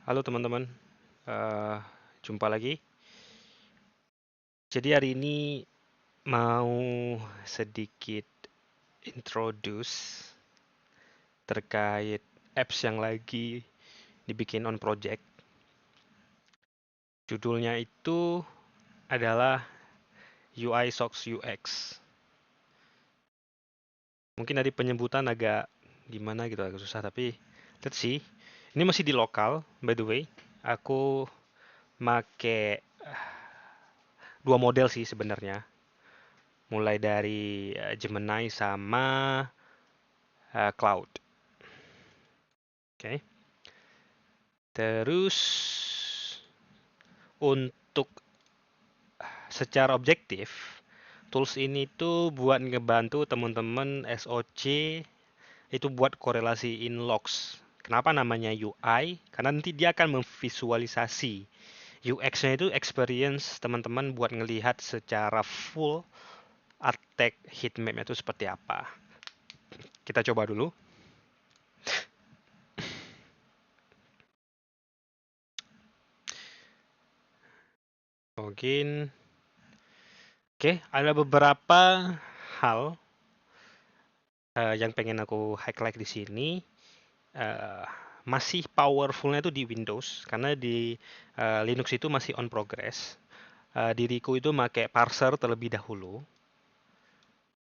Halo teman-teman, Eh, jumpa lagi. Jadi hari ini mau sedikit introduce terkait apps yang lagi dibikin on project. Judulnya itu adalah UI Socks UX. Mungkin dari penyebutan agak gimana gitu, agak susah, tapi let's see. Ini masih di lokal, by the way. Aku make dua model sih sebenarnya. Mulai dari Gemini sama Cloud. Oke. Terus untuk secara objektif, tools ini tuh buat ngebantu teman-teman SOC itu buat korelasiin logs. Kenapa namanya UI? Karena nanti dia akan memvisualisasi. UX-nya itu experience teman-teman buat ngelihat secara full attack heatmap itu seperti apa. Kita coba dulu. Login. Oke, ada beberapa hal yang pengen aku highlight di sini. eh, Masih powerfulnya itu di Windows karena di Linux itu masih on progress. Diriku itu pakai parser terlebih dahulu.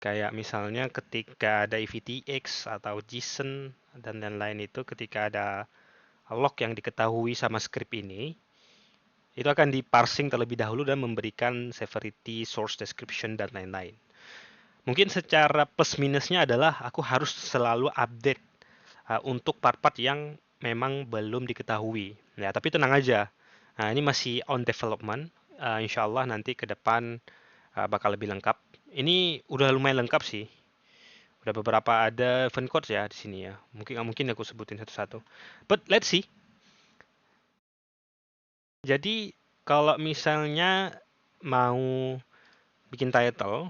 Kayak misalnya ketika ada EVTX atau JSON dan lain-lain itu ketika ada log yang diketahui sama script ini, itu akan diparsing terlebih dahulu dan memberikan severity, source description, dan lain-lain. Mungkin secara plus minusnya adalah aku harus selalu update untuk part-part yang memang belum diketahui. Ya, tapi tenang aja. Nah, ini masih on development. Insya Allah nanti ke depan bakal lebih lengkap. Ini udah lumayan lengkap sih. Udah beberapa ada event codes ya di sini ya. Mungkin aku sebutin satu-satu. But let's see. Jadi kalau misalnya mau bikin title,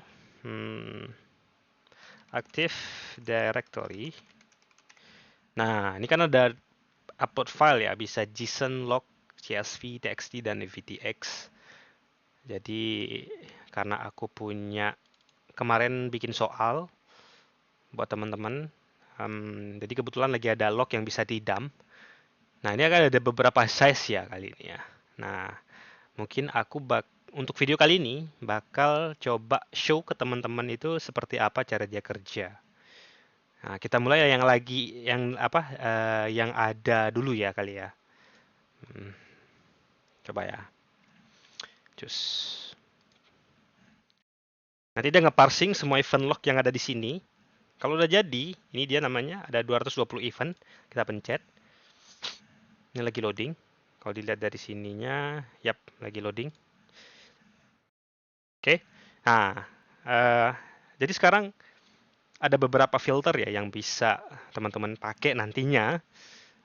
Active Directory. Nah, ini kan ada upload file ya, bisa JSON, log, CSV, TXT, dan VTX. Jadi karena aku punya kemarin bikin soal buat teman-teman, jadi kebetulan lagi ada log yang bisa di-dump. Nah ini akan ada beberapa size ya kali ini ya. Nah mungkin untuk video kali ini bakal coba show ke teman-teman itu seperti apa cara dia kerja. Nah, kita mulai yang ada dulu ya kali ya. Hmm, coba ya. Cus. Nanti dia nge-parsing semua event log yang ada di sini. Kalau udah jadi, ini dia namanya, ada 220 event. Kita pencet. Ini lagi loading. Kalau dilihat dari sininya, yap, lagi loading. Oke. Nah, eh, jadi sekarang ada beberapa filter ya yang bisa teman-teman pakai nantinya.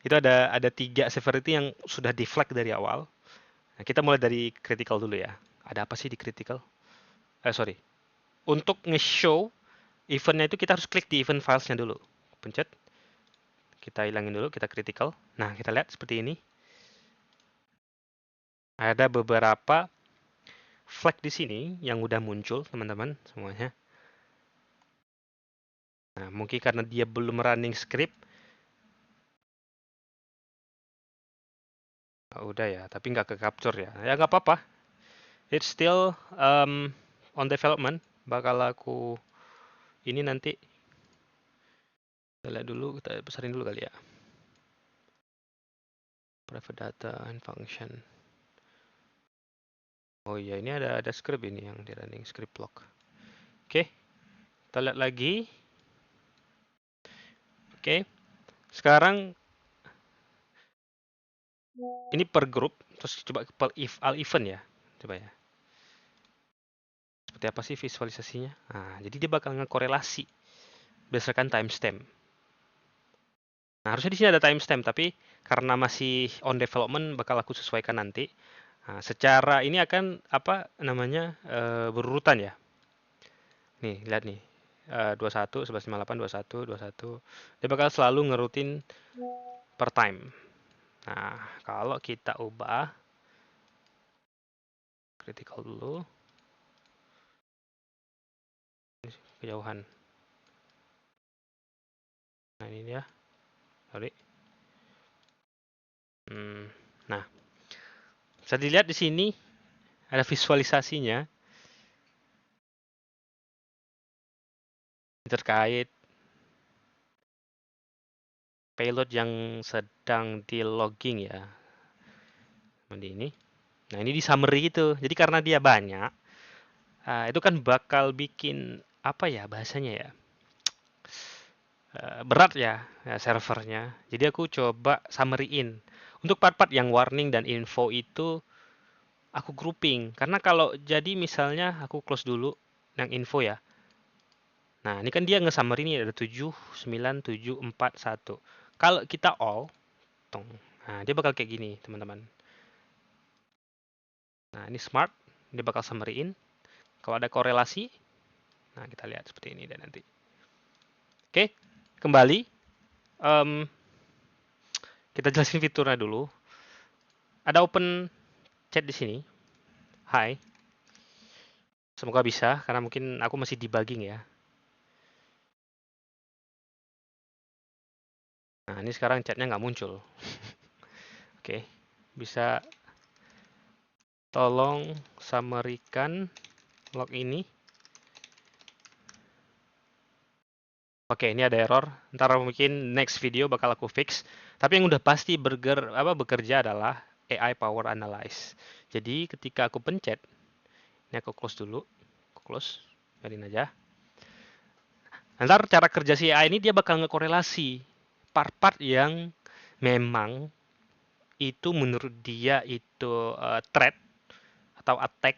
Itu ada 3 severity yang sudah di flag dari awal. Nah, kita mulai dari critical dulu ya. Ada apa sih di critical? Sorry. Untuk nge-show eventnya itu kita harus klik di event filesnya dulu. Pencet. Kita hilangin dulu, kita critical. Nah, kita lihat seperti ini. Ada beberapa flag di sini yang udah muncul, teman-teman, semuanya. Nah, mungkin karena dia belum running script. Udah ya, tapi nggak ke capture ya. Ya nggak apa-apa. It's still on development. Bakal aku ini nanti kita lihat dulu, kita besarin dulu kali ya. Private data and function. Oh iya, ini ada script ini yang di running script block. Oke, kita lihat lagi. Oke, sekarang ini per grup, terus coba per all event ya. Coba ya. Seperti apa sih visualisasinya? Nah, jadi dia bakal ngekorelasi berdasarkan timestamp. Nah, harusnya di sini ada timestamp, tapi karena masih on development bakal aku sesuaikan nanti. Nah, secara ini akan apa namanya berurutan ya. Nih, lihat nih. 21, 1158, 21, 21. Dia bakal selalu ngerutin per time. Nah, kalau kita ubah critical dulu, ini kejauhan. Nah, ini dia. Sorry. Nah, bisa dilihat di sini ada visualisasinya terkait payload yang sedang di logging ya. Seperti ini. Nah, ini di summary itu. Jadi karena dia banyak, itu kan bakal bikin apa ya bahasanya ya? Berat ya servernya. Jadi aku coba summary-in. Untuk part-part yang warning dan info itu aku grouping. Karena kalau jadi misalnya aku close dulu yang info ya. Nah, ini kan dia nge-summary ini ada 7, 9, 7, 4, 1. Kalau kita all, tong. Nah, dia bakal kayak gini, teman-teman. Nah, ini smart, dia bakal summary-in. Kalau ada korelasi, nah kita lihat seperti ini dan nanti. Oke, kembali. Em, kita jelasin fiturnya dulu. Ada open chat di sini. Hai. Semoga bisa, karena mungkin aku masih debugging ya. Nah, ini sekarang chatnya nggak muncul. Oke, bisa tolong summary-kan log ini. Oke, ini ada error. Ntar mungkin next video bakal aku fix. Tapi yang udah pasti bekerja adalah AI Power Analyze. Jadi ketika aku pencet, ini aku close dulu. Aku close, biarin aja. Ntar cara kerja si AI ini dia bakal ngekorelasi part-part yang memang itu menurut dia itu threat atau attack.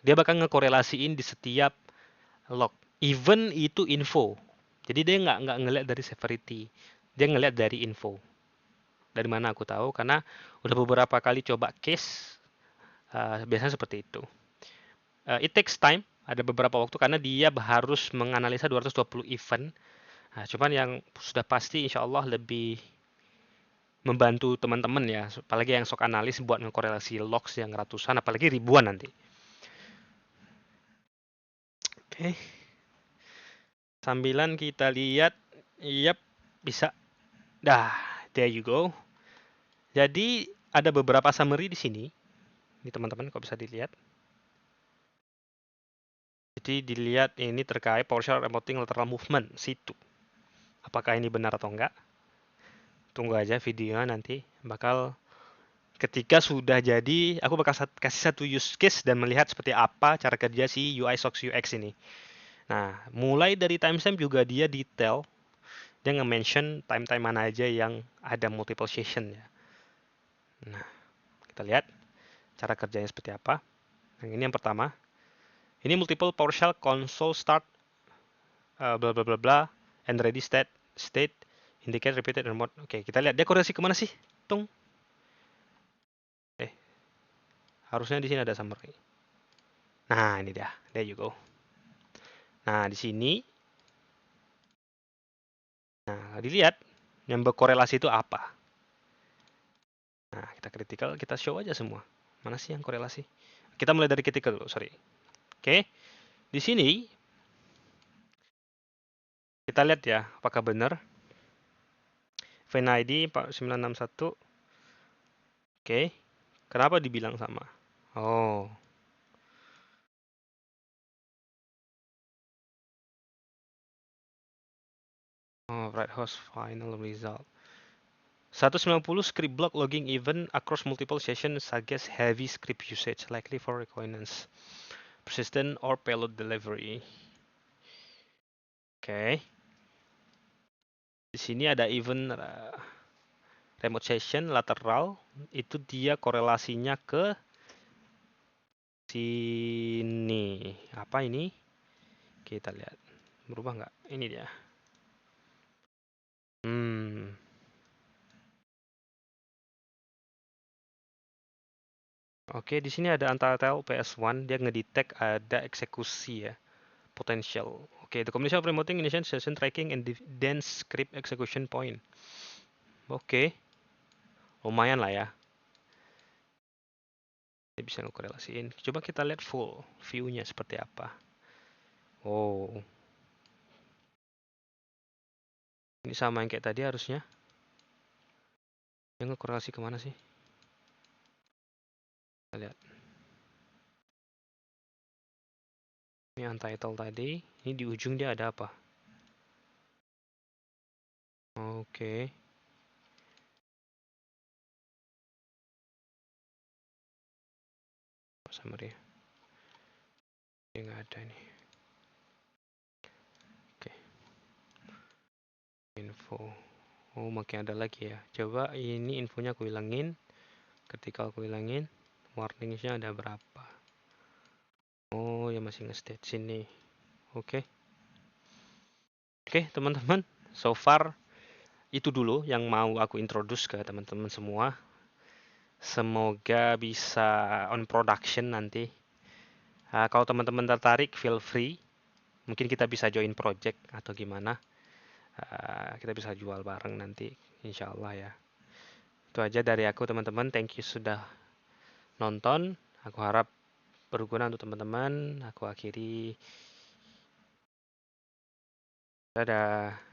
Dia bakal ngekorelasiin di setiap log. Even itu info. Jadi dia nggak ngeliat dari severity. Dia ngeliat dari info. Dari mana aku tahu? Karena udah beberapa kali coba case, biasanya seperti itu. It takes time, ada beberapa waktu karena dia harus menganalisa 220 event. Nah, cuman yang sudah pasti insya Allah lebih membantu teman-teman ya, apalagi yang sok analis buat ngekorelasi logs yang ratusan, apalagi ribuan nanti. Oke, sambilan kita lihat, yap, bisa. Dah, there you go. Jadi ada beberapa summary di sini. Ini teman-teman kok bisa dilihat. Jadi dilihat ini terkait PowerShell remoting lateral movement situ. Apakah ini benar atau enggak? Tunggu aja videonya nanti. Bakal ketika sudah jadi, aku bakal kasih satu use case dan melihat seperti apa cara kerja si UI SOX UX ini. Nah, mulai dari timestamp juga dia detail. Dia nge-mention time-time mana aja yang ada multiple session ya. Nah, kita lihat cara kerjanya seperti apa. Yang ini yang pertama. Ini multiple PowerShell console start bla bla bla bla and ready state indicate repeated remote. Oke, kita lihat dia korelasi kemana sih? Tung. Harusnya di sini ada summary. Nah, ini dia. There you go. Nah, di sini dilihat yang berkorelasi itu apa. Nah, kita critical, kita show aja semua. Mana sih yang korelasi? Kita mulai dari critical dulu, sorry. Oke. Di sini kita lihat ya, apakah benar. VNID 961. Oke. Kenapa dibilang sama? Oh. Oh, right host final result. 190 script block logging event across multiple sessions suggests heavy script usage, likely for reconnaissance, persistent or payload delivery. Oke. Di sini ada event remote session lateral, itu dia korelasinya ke sini. Apa ini? Kita lihat. Berubah nggak? Ini dia. Oke, di sini ada Untitled PS1, dia ngedetect ada eksekusi ya, potential. Oke, the combination of remoting, initiation, session tracking, and dense script execution point. Oke. lumayan lah ya. Kita bisa ngekorelasiin. Coba kita lihat full view-nya seperti apa. Oh, ini sama yang kayak tadi harusnya. Yang ngekorelasi kemana sih? Kita lihat. Ini untitled tadi. Ini di ujung dia ada apa? Oke. Summary. Ini nggak ada nih. Oke. Info. Oh, makin ada lagi ya. Coba ini infonya aku hilangin. Ketika aku hilangin, warningsnya ada berapa? Oh, ya masih nge-state sini. Oke. Oke, teman-teman. So far, itu dulu yang mau aku introduce ke teman-teman semua. Semoga bisa on production nanti. Kalau teman-teman tertarik, feel free. Mungkin kita bisa join project atau gimana. Kita bisa jual bareng nanti, insya Allah ya. Itu aja dari aku teman-teman. Thank you sudah nonton. Aku harap berguna untuk teman-teman. Aku akhiri. Dadah.